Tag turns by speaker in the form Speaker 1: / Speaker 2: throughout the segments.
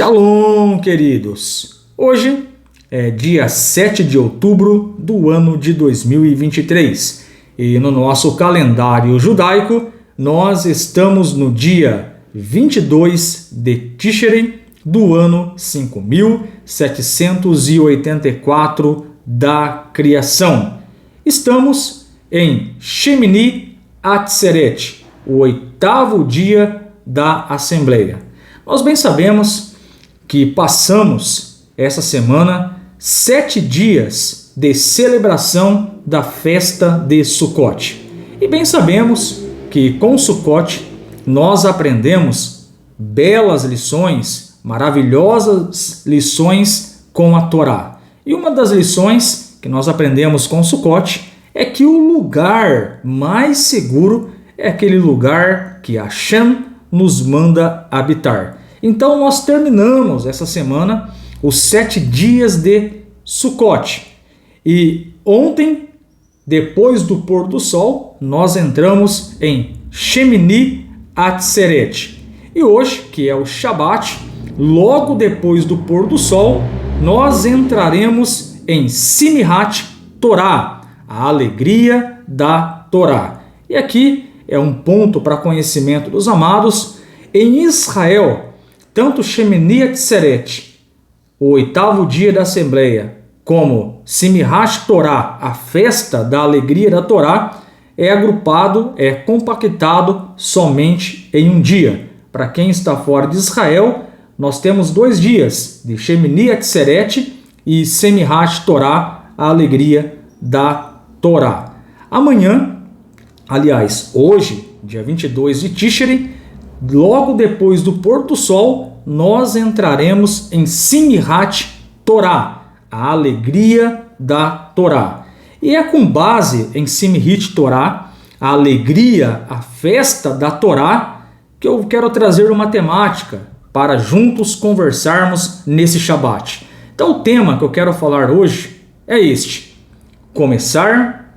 Speaker 1: Shalom, queridos! Hoje é dia 7 de outubro do ano de 2023 e no nosso calendário judaico nós estamos no dia 22 de Tishrei do ano 5784 da criação. Estamos em Shemini Atzeret, o oitavo dia da Assembleia. Nós bem sabemos que passamos essa semana 7 dias de celebração da festa de Sukkot. E bem sabemos que com Sukkot nós aprendemos belas lições, maravilhosas lições com a Torá. E uma das lições que nós aprendemos com Sukkot é que o lugar mais seguro é aquele lugar que Hashem nos manda habitar. Então nós terminamos essa semana os 7 dias de Sukkot. E ontem, depois do pôr do sol, nós entramos em Shemini Atzeret. E hoje, que é o Shabat, logo depois do pôr do sol, nós entraremos em Simchat Torah, a alegria da Torá. E aqui é um ponto para conhecimento dos amados. Em Israel, tanto Shemini Atzeret, o oitavo dia da Assembleia, como Simchat Torah, a festa da alegria da Torá, é agrupado, é compactado somente em um dia. Para quem está fora de Israel, nós temos 2 dias de Shemini Atzeret e Simchat Torah, a alegria da Torá. Amanhã, aliás, hoje, dia 22 de Tishrei, logo depois do pôr do sol, nós entraremos em Simchat Torah, a alegria da Torá. E é com base em Simchat Torah, a alegria, a festa da Torá, que eu quero trazer uma temática para juntos conversarmos nesse Shabat. Então o tema que eu quero falar hoje é este: começar,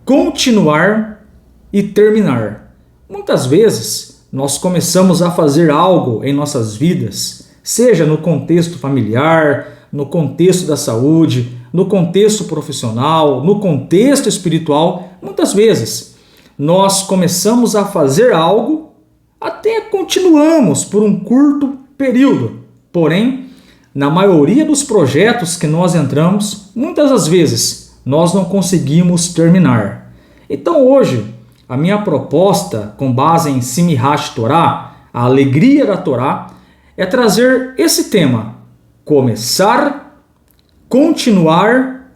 Speaker 1: continuar e terminar. Muitas vezes nós começamos a fazer algo em nossas vidas, seja no contexto familiar, no contexto da saúde, no contexto profissional, no contexto espiritual. Muitas vezes nós começamos a fazer algo, até continuamos por um curto período. Porém, na maioria dos projetos que nós entramos, muitas das vezes nós não conseguimos terminar. Então hoje, a minha proposta, com base em Simchat Torah, a alegria da Torá, é trazer esse tema: começar, continuar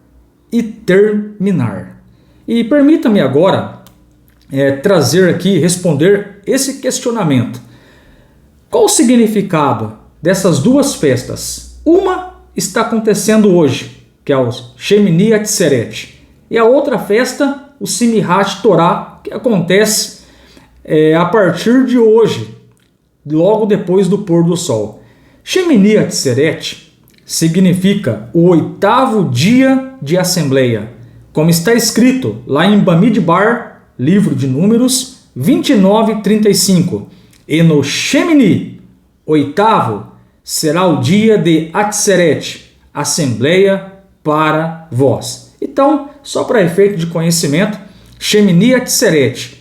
Speaker 1: e terminar. E permita-me agora trazer aqui, responder esse questionamento. Qual o significado dessas duas festas? Uma está acontecendo hoje, que é o Shemini Atzeret, e a outra festa, o Simchat Torah, que acontece a partir de hoje, logo depois do pôr do sol. Shemini Atzeret significa o oitavo dia de Assembleia, como está escrito lá em Bamidbar, livro de Números 29:35. E no Shemini, oitavo, será o dia de Atzeret, Assembleia para vós. Então, só para efeito de conhecimento, Shemini Atzeret,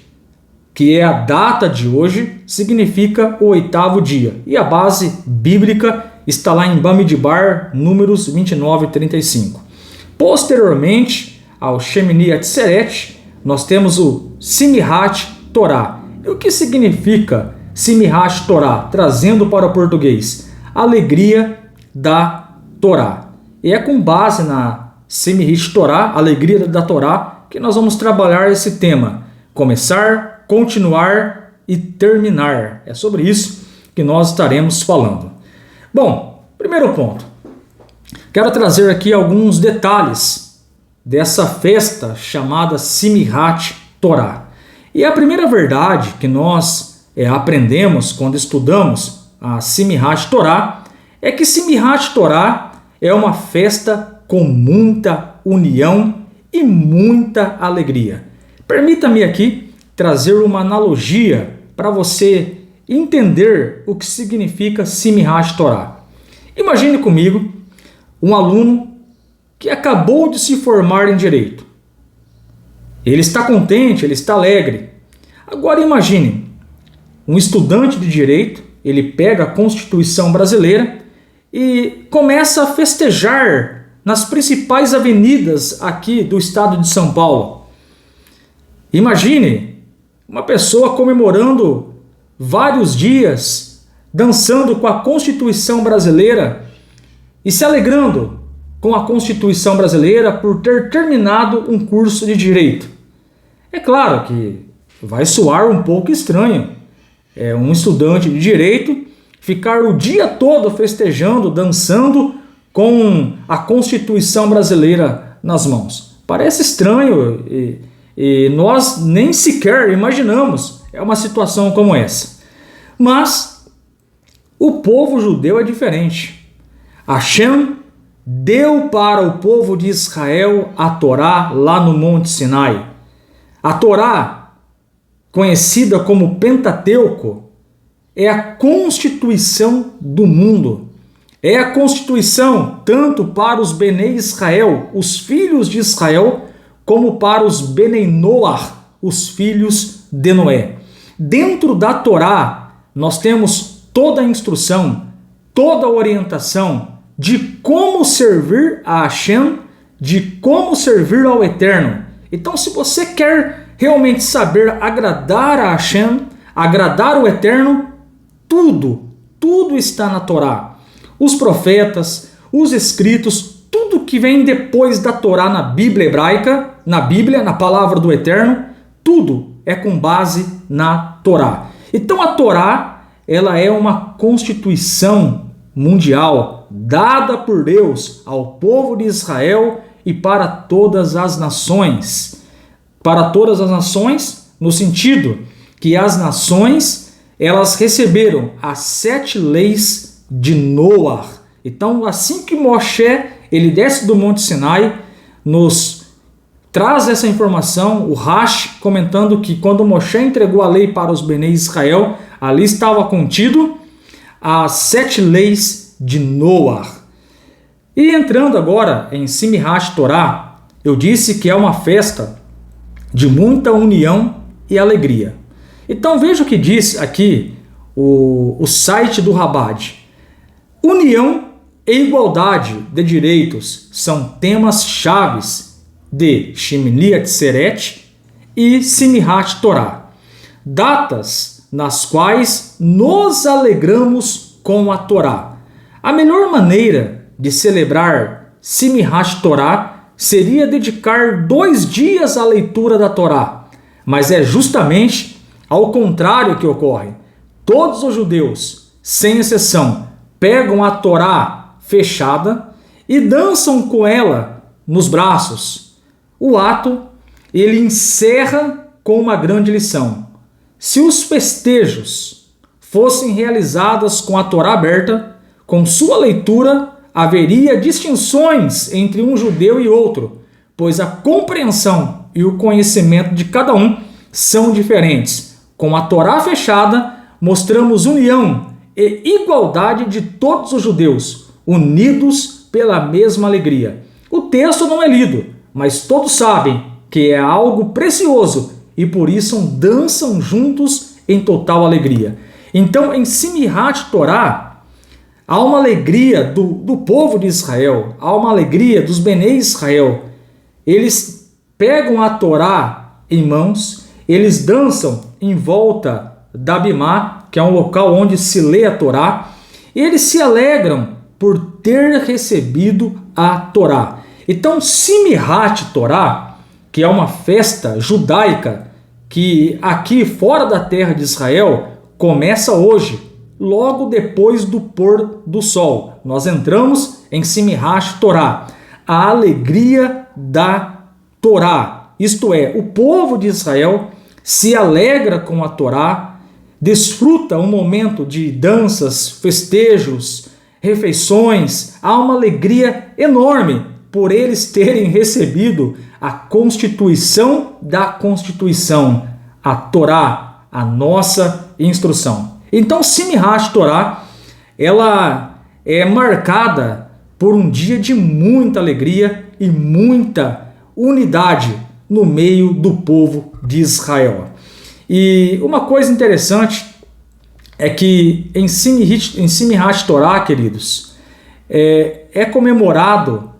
Speaker 1: que é a data de hoje, significa o oitavo dia. E a base bíblica está lá em Bamidbar, Números 29:35. Posteriormente ao Shemini Atzeret, nós temos o Simchat Torah. E o que significa Simchat Torah? Trazendo para o português, alegria da Torá. E é com base na Simchat Torah, alegria da Torá, que nós vamos trabalhar esse tema: começar, continuar e terminar. É sobre isso que nós estaremos falando. Bom, primeiro ponto. Quero trazer aqui alguns detalhes dessa festa chamada Simchat Torah. E a primeira verdade que nós aprendemos quando estudamos a Simchat Torah é que Simchat Torah é uma festa com muita união e muita alegria. Permita-me aqui trazer uma analogia para você entender o que significa Simchat Torah. Imagine comigo um aluno que acabou de se formar em Direito. Ele está contente, ele está alegre. Agora imagine um estudante de Direito, ele pega a Constituição brasileira e começa a festejar nas principais avenidas aqui do estado de São Paulo. Imagine uma pessoa comemorando vários dias, dançando com a Constituição brasileira e se alegrando com a Constituição brasileira por ter terminado um curso de Direito. É claro que vai soar um pouco estranho. Um estudante de Direito ficar o dia todo festejando, dançando com a Constituição brasileira nas mãos. Parece estranho e nós nem sequer imaginamos uma situação como essa. Mas o povo judeu é diferente. Hashem deu para o povo de Israel a Torá lá no Monte Sinai. A Torá, conhecida como Pentateuco, é a constituição do mundo. É a constituição tanto para os Benei Israel, os filhos de Israel, como para os Benei Noach, os filhos de Noé. Dentro da Torá, nós temos toda a instrução, toda a orientação de como servir a Hashem, de como servir ao Eterno. Então, se você quer realmente saber agradar a Hashem, agradar o Eterno, tudo está na Torá. Os profetas, os escritos, tudo que vem depois da Torá na Bíblia hebraica, na Bíblia, na palavra do Eterno, tudo é com base na Torá. Então a Torá, ela é uma constituição mundial dada por Deus ao povo de Israel e para todas as nações. Para todas as nações, no sentido que as nações, elas receberam as 7 leis de Noah. Então, assim que Moshe, ele desce do Monte Sinai, nos traz essa informação, o Rashi comentando que quando Moshe entregou a lei para os Benei Israel, ali estava contido as 7 leis de Noah. E entrando agora em Simchat Torah, eu disse que é uma festa de muita união e alegria. Então veja o que diz aqui o site do Rabad. União e igualdade de direitos são temas chaves de Shemini Atzeret e Simchat Torah, datas nas quais nos alegramos com a Torá. A melhor maneira de celebrar Simchat Torah seria dedicar 2 dias à leitura da Torá, mas é justamente ao contrário que ocorre. Todos os judeus, sem exceção, pegam a Torá fechada e dançam com ela nos braços. O ato, ele encerra com uma grande lição. Se os festejos fossem realizados com a Torá aberta, com sua leitura, haveria distinções entre um judeu e outro, pois a compreensão e o conhecimento de cada um são diferentes. Com a Torá fechada, mostramos união e igualdade de todos os judeus, unidos pela mesma alegria. O texto não é lido, mas todos sabem que é algo precioso e por isso dançam juntos em total alegria. Então, em Simchat Torah, há uma alegria do povo de Israel, há uma alegria dos Benei Israel. Eles pegam a Torá em mãos, eles dançam em volta da Bimá, que é um local onde se lê a Torá, e eles se alegram por ter recebido a Torá. Então, Simchat Torah, que é uma festa judaica que aqui fora da terra de Israel começa hoje, logo depois do pôr do sol. Nós entramos em Simchat Torah, a alegria da Torá. Isto é, o povo de Israel se alegra com a Torá, desfruta um momento de danças, festejos, refeições. Há uma alegria enorme por eles terem recebido a Constituição da Constituição, a Torá, a nossa instrução. Então, Simchat Torah, ela é marcada por um dia de muita alegria e muita unidade no meio do povo de Israel. E uma coisa interessante é que em Simchat Torah, queridos, é comemorado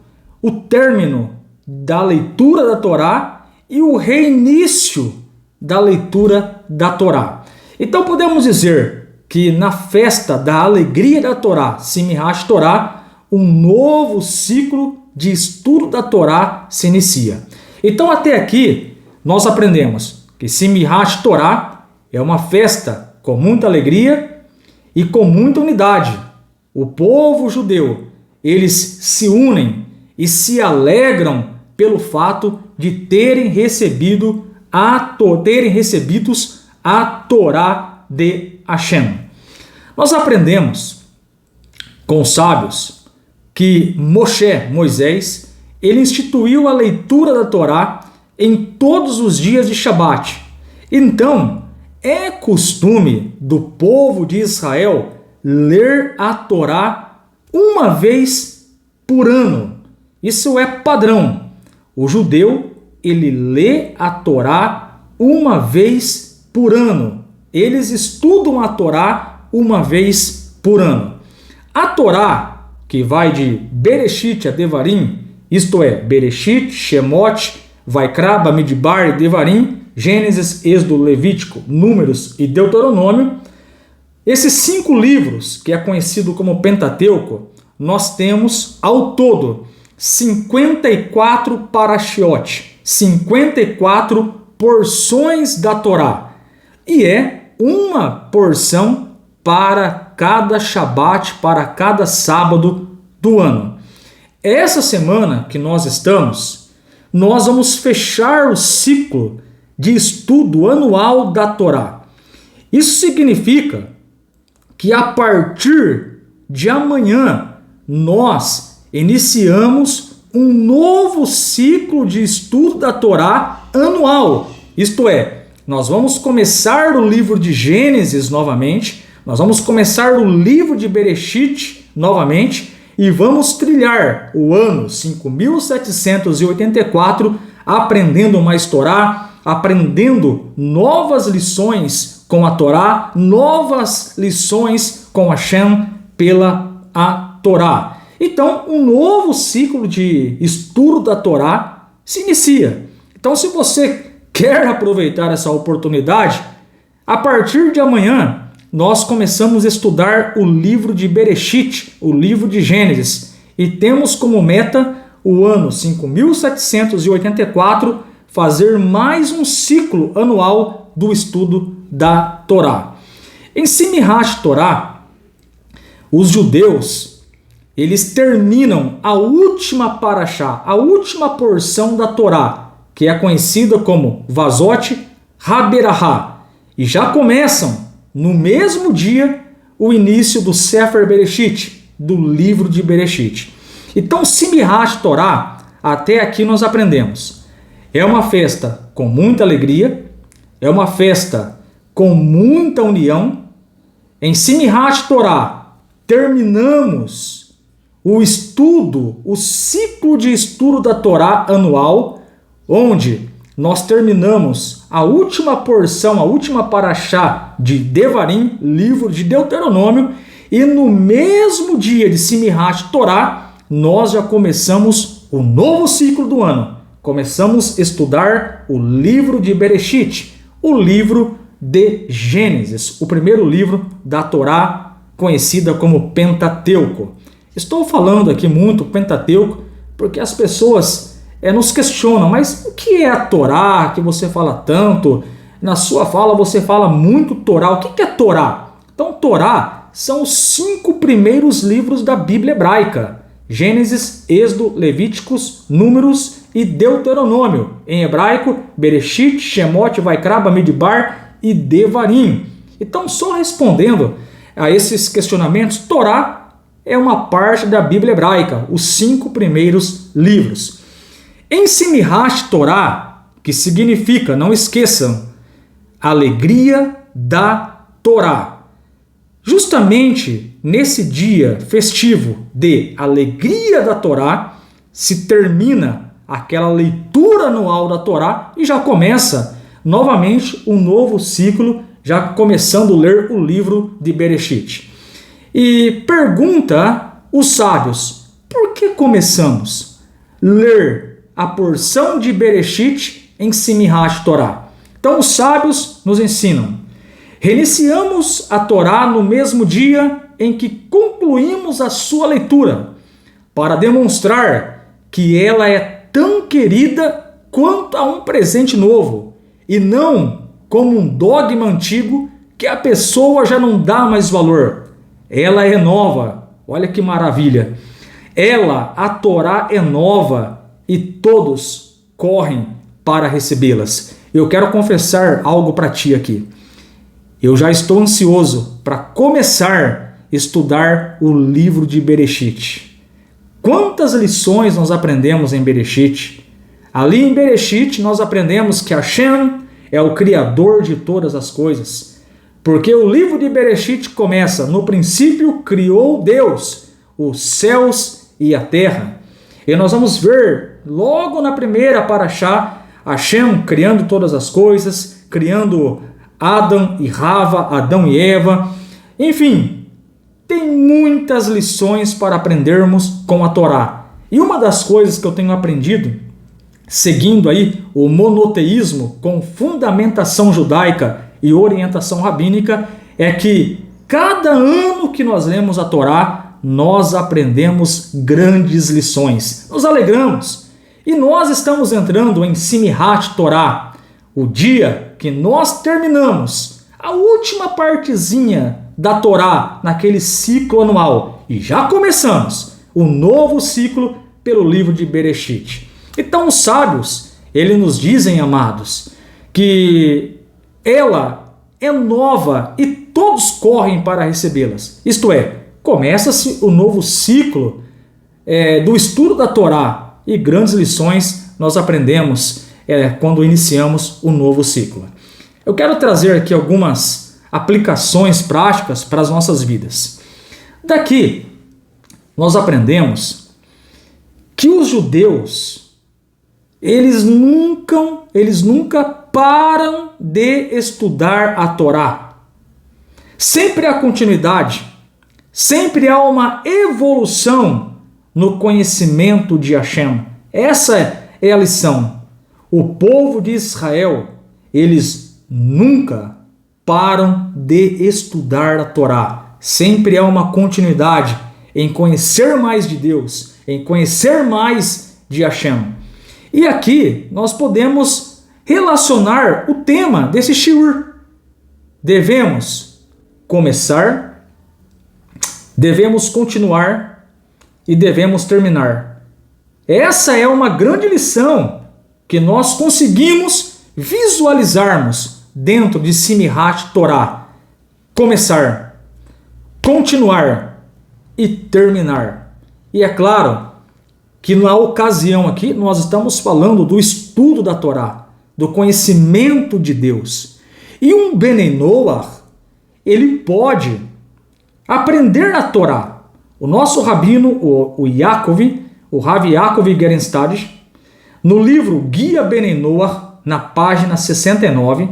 Speaker 1: o término da leitura da Torá e o reinício da leitura da Torá. Então podemos dizer que na festa da alegria da Torá, Simchat Torah, um novo ciclo de estudo da Torá se inicia. Então até aqui nós aprendemos que Simchat Torah é uma festa com muita alegria e com muita unidade. O povo judeu, eles se unem e se alegram pelo fato de terem recebidos a Torá de Hashem. Nós aprendemos com os sábios que Moisés, ele instituiu a leitura da Torá em todos os dias de Shabat. Então, é costume do povo de Israel ler a Torá uma vez por ano. Isso é padrão. O judeu, ele lê a Torá uma vez por ano. Eles estudam a Torá uma vez por ano. A Torá, que vai de Bereshit a Devarim, isto é, Bereshit, Shemot, Vaikra, Bamidbar e Devarim, Gênesis, Êxodo, Levítico, Números e Deuteronômio, esses 5 livros, que é conhecido como Pentateuco, nós temos ao todo 54 parashiot, 54 porções da Torá. E é uma porção para cada Shabat, para cada sábado do ano. Essa semana que nós estamos, nós vamos fechar o ciclo de estudo anual da Torá. Isso significa que a partir de amanhã nós iniciamos um novo ciclo de estudo da Torá anual. Isto é, nós vamos começar o livro de Gênesis novamente, nós vamos começar o livro de Bereshit novamente e vamos trilhar o ano 5784 aprendendo mais Torá, aprendendo novas lições com a Torá, novas lições com Hashem pela a Torá. Então, um novo ciclo de estudo da Torá se inicia. Então, se você quer aproveitar essa oportunidade, a partir de amanhã nós começamos a estudar o livro de Bereshit, o livro de Gênesis, e temos como meta o ano 5784 fazer mais um ciclo anual do estudo da Torá. Em Simchat Torah, os judeus, eles terminam a última parashá, a última porção da Torá, que é conhecida como Vazot HaBerahá, e já começam no mesmo dia o início do Sefer Bereshit, do livro de Bereshit. Então, Simchat Torah, até aqui nós aprendemos. É uma festa com muita alegria, é uma festa com muita união. Em Simchat Torah, terminamos o estudo, o ciclo de estudo da Torá anual, onde nós terminamos a última porção, a última parashá de Devarim, livro de Deuteronômio, e no mesmo dia de Simchat Torah, nós já começamos o novo ciclo do ano. Começamos a estudar o livro de Bereshit, o livro de Gênesis, o primeiro livro da Torá, conhecida como Pentateuco. Estou falando aqui muito Pentateuco porque as pessoas nos questionam, mas o que é a Torá que você fala tanto? Na sua fala você fala muito Torá. O que é Torá? Então, Torá são os 5 primeiros livros da Bíblia hebraica. Gênesis, Êxodo, Levíticos, Números e Deuteronômio. Em hebraico, Bereshit, Shemot, Vaikra, Bamidbar e Devarim. Então, só respondendo a esses questionamentos, Torá é uma parte da Bíblia hebraica, os 5 primeiros livros. Em Simchat Torah, que significa, não esqueçam, alegria da Torá. Justamente nesse dia festivo de alegria da Torá, se termina aquela leitura anual da Torá e já começa novamente um novo ciclo, já começando a ler o livro de Bereshit. E pergunta os sábios, por que começamos a ler a porção de Bereshit em Simchat Torá? Então os sábios nos ensinam, reiniciamos a Torá no mesmo dia em que concluímos a sua leitura, para demonstrar que ela é tão querida quanto a um presente novo, e não como um dogma antigo que a pessoa já não dá mais valor. Ela é nova, olha que maravilha. A Torá é nova e todos correm para recebê-las. Eu quero confessar algo para ti aqui. Eu já estou ansioso para começar a estudar o livro de Bereshit. Quantas lições nós aprendemos em Bereshit? Ali em Bereshit nós aprendemos que Hashem é o Criador de todas as coisas. Porque o livro de Bereshit começa, no princípio criou Deus os céus e a terra. E nós vamos ver logo na primeira parashá, Hashem criando todas as coisas, criando Adão e Rava, Adão e Eva. Enfim, tem muitas lições para aprendermos com a Torá. E uma das coisas que eu tenho aprendido, seguindo aí o monoteísmo com fundamentação judaica e orientação rabínica, é que cada ano que nós lemos a Torá, nós aprendemos grandes lições, nos alegramos. E nós estamos entrando em Simchat Torá, o dia que nós terminamos a última partezinha da Torá naquele ciclo anual. E já começamos o novo ciclo pelo livro de Bereshit. Então os sábios, eles nos dizem, amados, que ela é nova e todos correm para recebê-las. Isto é, começa-se o novo ciclo do estudo da Torá, e grandes lições nós aprendemos quando iniciamos o novo ciclo. Eu quero trazer aqui algumas aplicações práticas para as nossas vidas. Daqui nós aprendemos que os judeus, eles nunca param de estudar a Torá. Sempre há continuidade, sempre há uma evolução no conhecimento de Hashem. Essa é a lição. O povo de Israel, eles nunca param de estudar a Torá. Sempre há uma continuidade em conhecer mais de Deus, em conhecer mais de Hashem. E aqui nós podemos relacionar o tema desse shiur. Devemos começar, devemos continuar e devemos terminar. Essa é uma grande lição que nós conseguimos visualizarmos dentro de Simchat Torá. Começar, continuar e terminar. E é claro que na ocasião aqui nós estamos falando do estudo da Torá, do conhecimento de Deus. E um Benei Noach, ele pode aprender a Torá. O nosso rabino, o Rav Yaakov Gerenstad, no livro Guia Benei Noach, na página 69,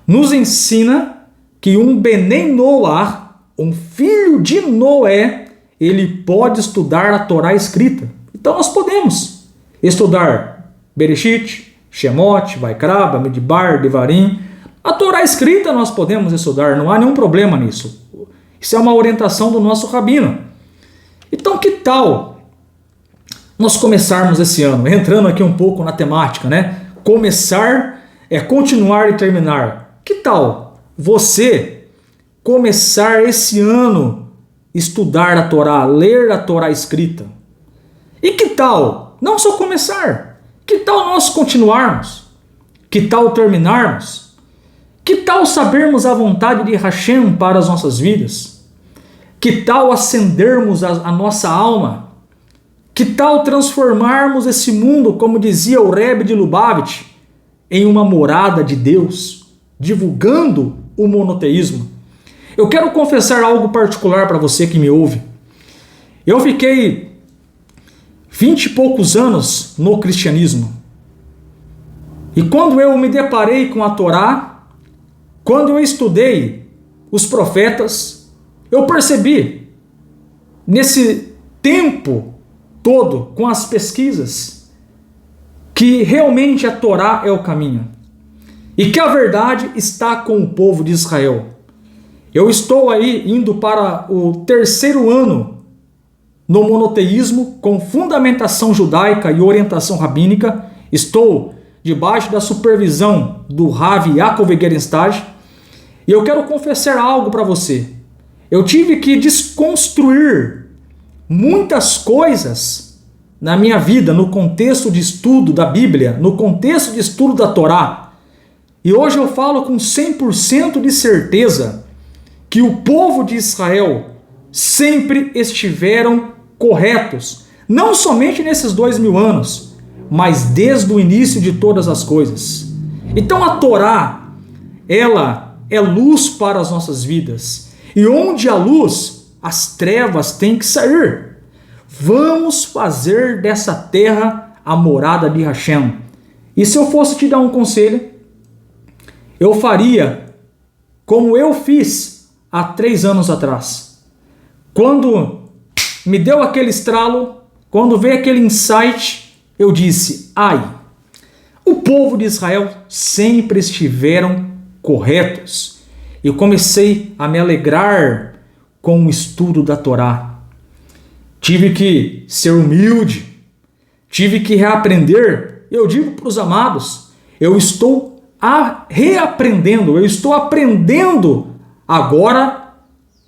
Speaker 1: nos ensina que um Benei Noach, um filho de Noé, ele pode estudar a Torá escrita. Então nós podemos estudar Bereshit, Shemot, Vaikra, Bamidbar, Devarim. A Torá escrita nós podemos estudar, não há nenhum problema nisso. Isso é uma orientação do nosso rabino. Então que tal nós começarmos esse ano, entrando aqui um pouco na temática, né? Começar é continuar e terminar. Que tal você começar esse ano estudar a Torá, ler a Torá escrita? E que tal não só começar? Que tal nós continuarmos? Que tal terminarmos? Que tal sabermos a vontade de Hashem para as nossas vidas? Que tal acendermos a nossa alma? Que tal transformarmos esse mundo, como dizia o Rebbe de Lubavitch, em uma morada de Deus, divulgando o monoteísmo? Eu quero confessar algo particular para você que me ouve. Eu fiquei 20 e poucos anos no cristianismo. E quando eu me deparei com a Torá, quando eu estudei os profetas, eu percebi, nesse tempo todo, com as pesquisas, que realmente a Torá é o caminho. E que a verdade está com o povo de Israel. Eu estou aí indo para o 3º ano no monoteísmo, com fundamentação judaica e orientação rabínica. Estou debaixo da supervisão do Rav Yaakov Gerenstad. E eu quero confessar algo para você. Eu tive que desconstruir muitas coisas na minha vida, no contexto de estudo da Bíblia, no contexto de estudo da Torá. E hoje eu falo com 100% de certeza que o povo de Israel sempre estiveram corretos, não somente nesses 2000 anos, mas desde o início de todas as coisas. Então a Torá, ela é luz para as nossas vidas, e onde há luz, as trevas têm que sair. Vamos fazer dessa terra a morada de Hashem. E se eu fosse te dar um conselho, eu faria como eu fiz há 3 anos atrás. Quando me deu aquele estralo, quando veio aquele insight, eu disse: ai, o povo de Israel sempre estiveram corretos. E eu comecei a me alegrar com o estudo da Torá. Tive que ser humilde, tive que reaprender. Eu digo para os amados, eu estou reaprendendo, eu estou aprendendo agora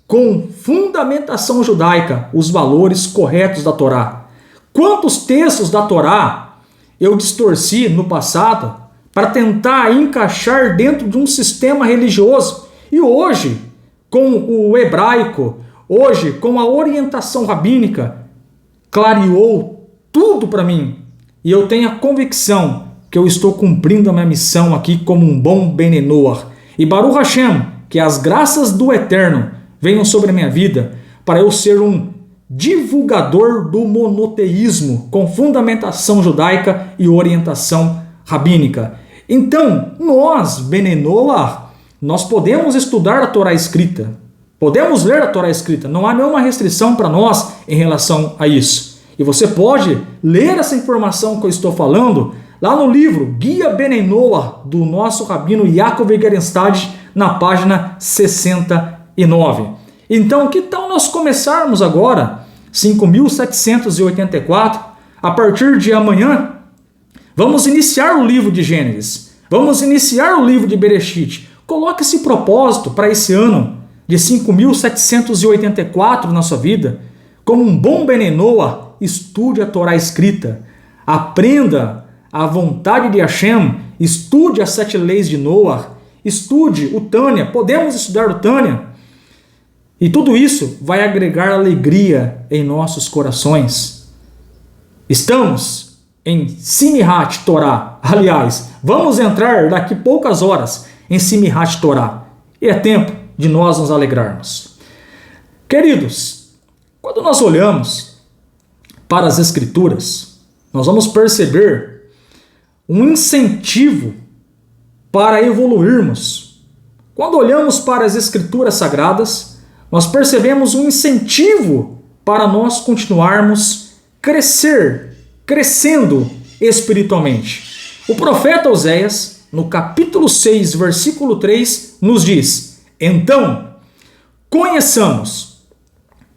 Speaker 1: com fundamentação judaica os valores corretos da Torá. Quantos textos da Torá eu distorci no passado para tentar encaixar dentro de um sistema religioso, e hoje, com o hebraico, hoje com a orientação rabínica, clareou tudo para mim, e eu tenho a convicção que eu estou cumprindo a minha missão aqui como um bom Bene Noach. E Baruch Hashem, que as graças do Eterno venham sobre a minha vida, para eu ser um divulgador do monoteísmo, com fundamentação judaica e orientação rabínica. Então, nós, Bene Noach, nós podemos estudar a Torá escrita, podemos ler a Torá escrita, não há nenhuma restrição para nós em relação a isso. E você pode ler essa informação que eu estou falando lá no livro Guia Bene Noach, do nosso rabino Yaakov Gerenstad, na página 69. Então, que tal nós começarmos agora, 5.784, a partir de amanhã, vamos iniciar o livro de Gênesis, vamos iniciar o livro de Bereshit. Coloque esse propósito para esse ano de 5.784 na sua vida. Como um bom Bene Noach, estude a Torá escrita, aprenda a vontade de Hashem, estude as 7 leis de Noach, estude o Tânia, podemos estudar o Tânia. E tudo isso vai agregar alegria em nossos corações. Estamos em Simchat Torá. Aliás, vamos entrar daqui poucas horas em Simchat Torá. E é tempo de nós nos alegrarmos. Queridos, quando nós olhamos para as Escrituras, nós vamos perceber um incentivo para evoluirmos. Quando olhamos para as Escrituras Sagradas, nós percebemos um incentivo para nós continuarmos crescendo espiritualmente. O profeta Oséias, no capítulo 6, versículo 3, nos diz: então, conheçamos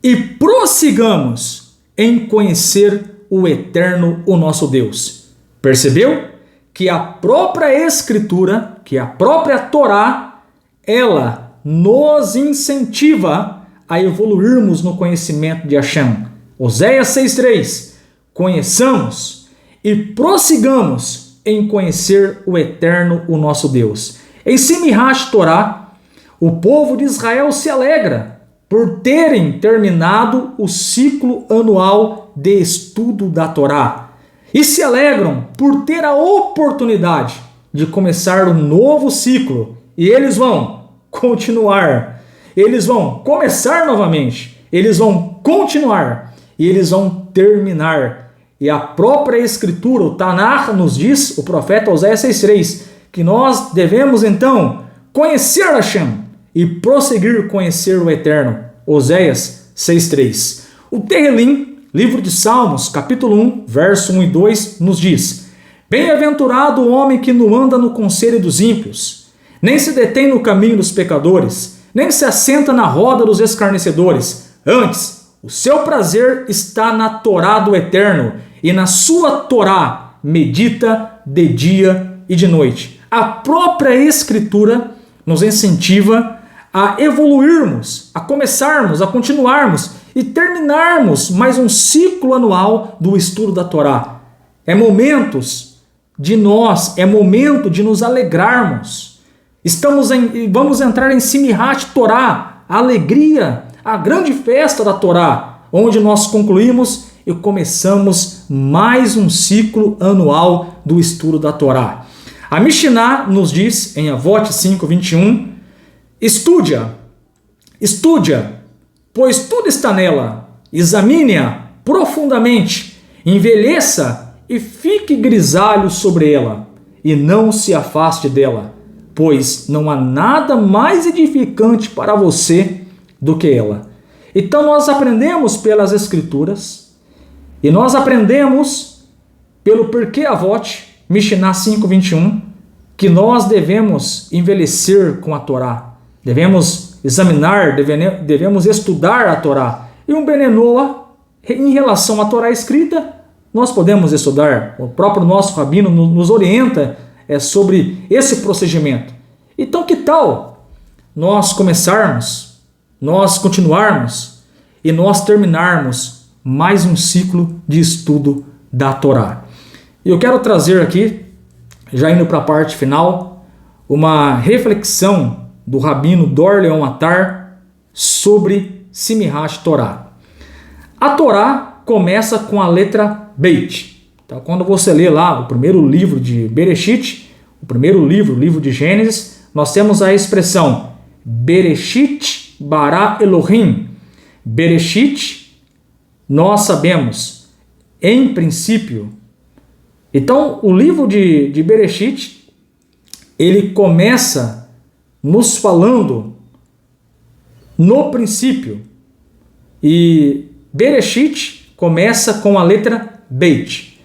Speaker 1: e prossigamos em conhecer o Eterno, o nosso Deus. Percebeu? Que a própria Escritura, que a própria Torá, ela nos incentiva a evoluirmos no conhecimento de Hashem. Oséias 6,3: conheçamos e prossigamos em conhecer o Eterno, o nosso Deus. Em Simchat Torá, o povo de Israel se alegra por terem terminado o ciclo anual de estudo da Torá. E se alegram por ter a oportunidade de começar um novo ciclo. E eles vão continuar. eles vão começar novamente, eles vão continuar e eles vão terminar. E a própria Escritura, o Tanar, nos diz, o profeta Oséias 6,3, que nós devemos então conhecer Hashem e prosseguir conhecer o Eterno. Oséias 6,3. O Tehilim, livro de Salmos, capítulo 1, verso 1 e 2, nos diz: Bem-aventurado o homem que não anda no conselho dos ímpios, nem se detém no caminho dos pecadores, nem se assenta na roda dos escarnecedores. Antes, o seu prazer está na Torá do Eterno, e na sua Torá medita de dia e de noite. A própria Escritura nos incentiva a evoluirmos, a começarmos, a continuarmos e terminarmos mais um ciclo anual do estudo da Torá. É momento de nos alegrarmos. Vamos entrar em Simchat Torá, a alegria, a grande festa da Torá, onde nós concluímos e começamos mais um ciclo anual do estudo da Torá. A Mishnah nos diz, em Avot 5:21, estude-a, pois tudo está nela, examine-a profundamente, envelheça e fique grisalho sobre ela, e não se afaste dela, pois não há nada mais edificante para você do que ela. Então nós aprendemos pelas Escrituras, e nós aprendemos pelo Pirkei Avot, Mishnah 5:21, que nós devemos envelhecer com a Torá, devemos examinar, devemos estudar a Torá. E um Benenoa, em relação à Torá escrita, nós podemos estudar, o próprio nosso rabino nos orienta sobre esse procedimento. Então que tal nós começarmos, nós continuarmos e nós terminarmos mais um ciclo de estudo da Torá? E eu quero trazer aqui, já indo para a parte final, uma reflexão do rabino Dor Leon Atar sobre Simchat Torá. A Torá começa com a letra Beit. Então, quando você lê lá o primeiro livro de Bereshit, o primeiro livro de Gênesis, nós temos a expressão Bereshit bara Elohim. Bereshit, nós sabemos, em princípio. Então, o livro de Bereshit, ele começa nos falando no princípio. E Bereshit começa com a letra Beit.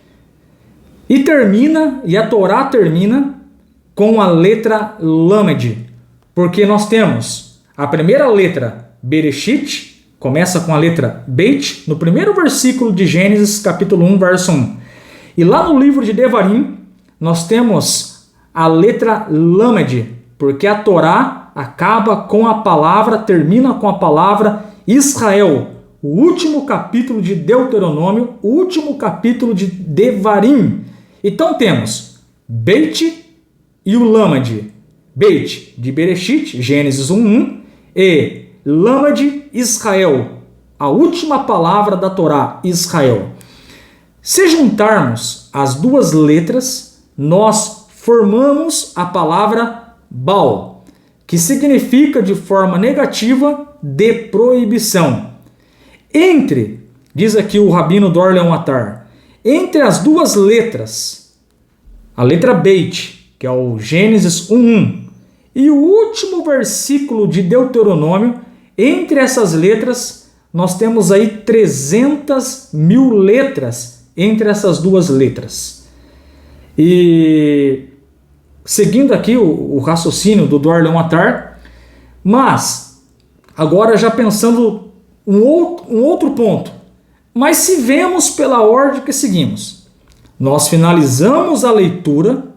Speaker 1: E a Torá termina com a letra Lamed. Porque nós temos a primeira letra, Bereshit, começa com a letra Beit, no primeiro versículo de Gênesis, capítulo 1, verso 1. E lá no livro de Devarim, nós temos a letra Lamed, porque a Torá termina com a palavra Israel, o último capítulo de Deuteronômio, o último capítulo de Devarim. Então temos Beit e o Lamed. Beit de Bereshit, Gênesis 1:1, e Lamed, Israel, a última palavra da Torá, Israel. Se juntarmos as duas letras, nós formamos a palavra Baal, que significa de forma negativa de proibição. Diz aqui o rabino Dor Leon Atar, entre as duas letras, a letra Beit, que é o Gênesis 1:1, e o último versículo de Deuteronômio, entre essas letras, nós temos aí 300.000 letras entre essas duas letras. E seguindo aqui o raciocínio do Dor Leon Atar, mas agora já pensando um outro ponto, mas se vemos pela ordem que seguimos, nós finalizamos a leitura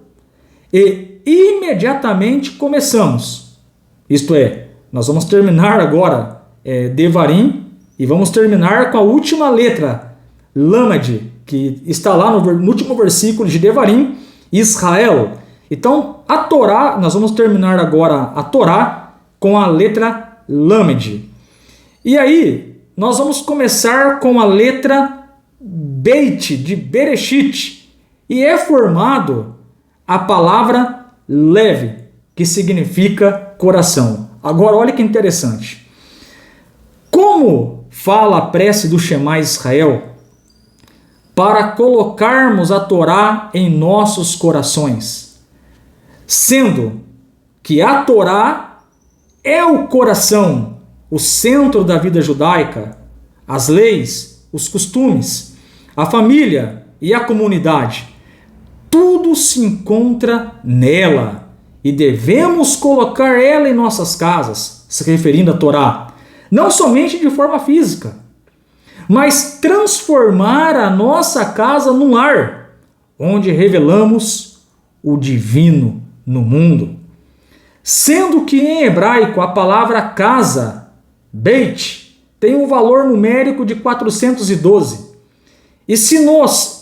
Speaker 1: e imediatamente começamos, isto é, nós vamos terminar agora Devarim e vamos terminar com a última letra, Lamed, que está lá no último versículo de Devarim, Israel. Então, a Torá, nós vamos terminar agora a Torá com a letra Lamed. E aí, nós vamos começar com a letra Beit, de Bereshit, e é formado a palavra Lev, que significa coração. Agora, olha que interessante. Como fala a prece do Shema Israel? Para colocarmos a Torá em nossos corações, sendo que a Torá é o coração, o centro da vida judaica, as leis, os costumes, a família e a comunidade. Tudo se encontra nela e devemos colocar ela em nossas casas, se referindo à Torá, não somente de forma física, mas transformar a nossa casa num lar, onde revelamos o divino no mundo. Sendo que em hebraico a palavra casa, Beit, tem um valor numérico de 412. E se nós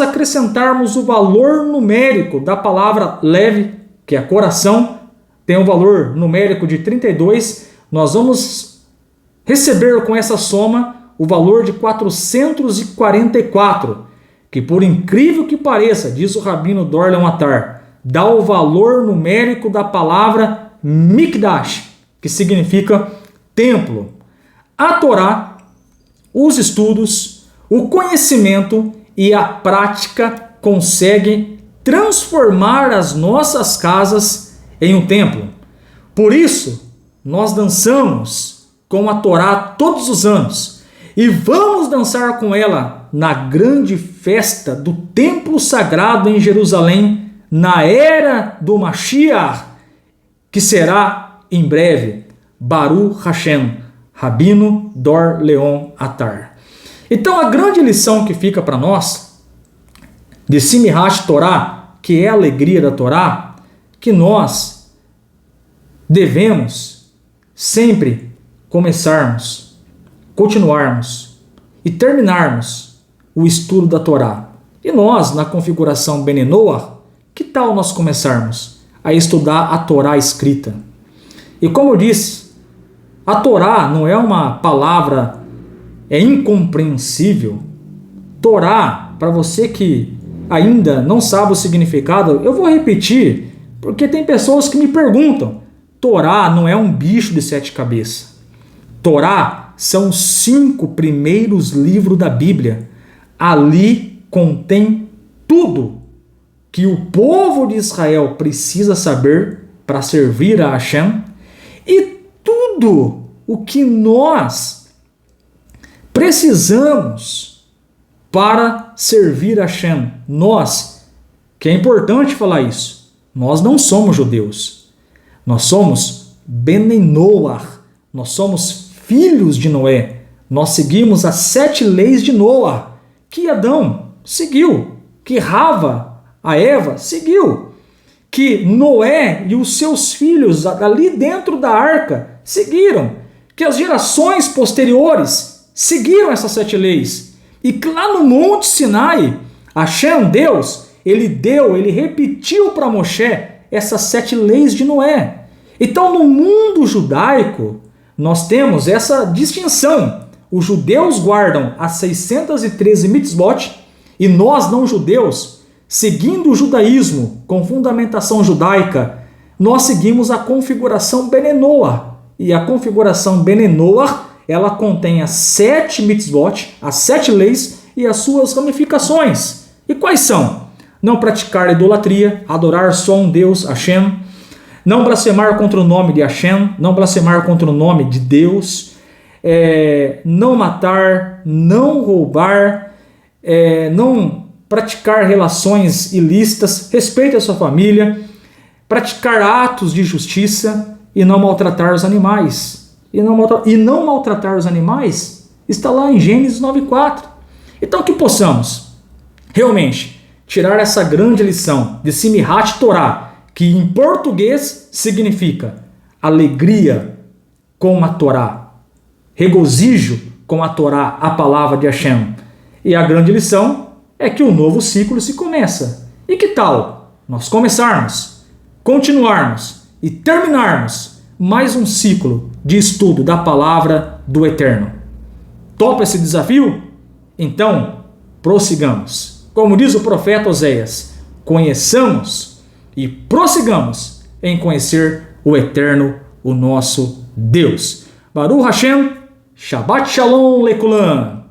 Speaker 1: acrescentarmos o valor numérico da palavra Lev, que é coração, tem um valor numérico de 32, nós vamos receber com essa soma o valor de 444, que por incrível que pareça, diz o Rabino Dor Leonmatar, dá o valor numérico da palavra Mikdash, que significa templo. A Torá, os estudos, o conhecimento e a prática conseguem transformar as nossas casas em um templo. Por isso, nós dançamos com a Torá todos os anos e vamos dançar com ela na grande festa do templo sagrado em Jerusalém, na era do Mashiach, que será em breve. Baruch Hashem, Rabino Dor Leonmatar. Então a grande lição que fica para nós, de Simchat Torá, que é a alegria da Torá, que nós devemos sempre começarmos, continuarmos e terminarmos o estudo da Torá. E nós, na configuração Bene Noach, que tal nós começarmos a estudar a Torá escrita? E como eu disse, a Torá não é uma palavra incompreensível. Torá, para você que ainda não sabe o significado, eu vou repetir, porque tem pessoas que me perguntam. Torá não é um bicho de 7 cabeças. Torá são os 5 primeiros livros da Bíblia. Ali contém tudo que o povo de Israel precisa saber para servir a Hashem e tudo o que nós precisamos para servir a Hashem. Nós, que é importante falar isso, nós não somos judeus. Nós somos Bene Noach, nós somos filhos de Noé. Nós seguimos as 7 leis de Noé, que Adão seguiu, que Rava, a Eva, seguiu, que Noé e os seus filhos ali dentro da arca seguiram, que as gerações posteriores seguiram essas 7 leis. E que lá no Monte Sinai, Hashem, Deus, ele repetiu para Moshe essas 7 leis de Noé. Então, no mundo judaico, nós temos essa distinção. Os judeus guardam as 613 mitzvot e nós, não judeus, seguindo o judaísmo com fundamentação judaica, nós seguimos a configuração Bene Noach. E a configuração Bene Noach, ela contém as 7 mitzvot, as 7 leis e as suas ramificações. E quais são? Não praticar idolatria, adorar só um Deus, Hashem, não blasfemar contra o nome de Hashem, não blasfemar contra o nome de Deus, não matar, não roubar, não praticar relações ilícitas, respeite a sua família, praticar atos de justiça e não maltratar os animais. E não maltratar os animais está lá em Gênesis 9:4. Então que possamos realmente tirar essa grande lição de Simchat Torá, que em português significa alegria com a Torá, regozijo com a Torá, a palavra de Hashem. E a grande lição é que o novo ciclo se começa. E que tal nós começarmos, continuarmos e terminarmos mais um ciclo de estudo da palavra do Eterno? Topa esse desafio? Então, prossigamos. Como diz o profeta Oséias, conheçamos e prossigamos em conhecer o Eterno, o nosso Deus. Baruch Hashem, Shabbat Shalom, Lekulan!